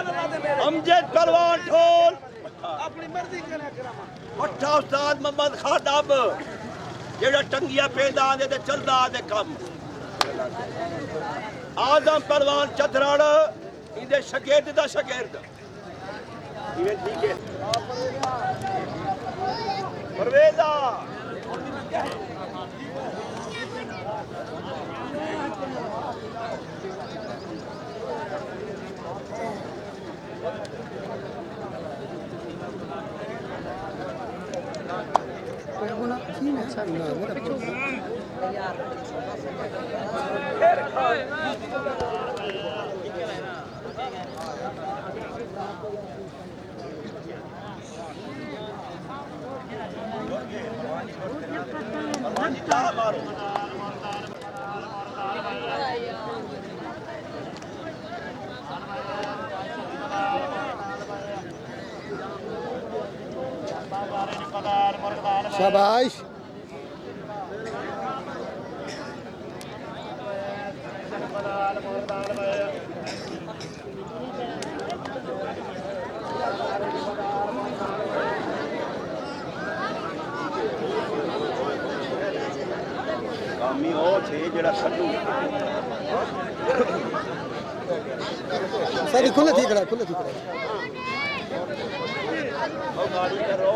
अमजद पहलवान ढोल अपनी मर्जी करा करामा पट्ठा उस्ताद मोहम्मद खादब जेड़ा टंगिया पेंदा आंदे ते चलदा आंदे कम आदम पहलवान चतराड़ इंदे शगिर्द दा शगिर्द इवें ठीक है परवेजा शाबाश कामी ओ छे जेड़ा सड्डू सारी खुले थी खड़ा ओ गाड़ी करो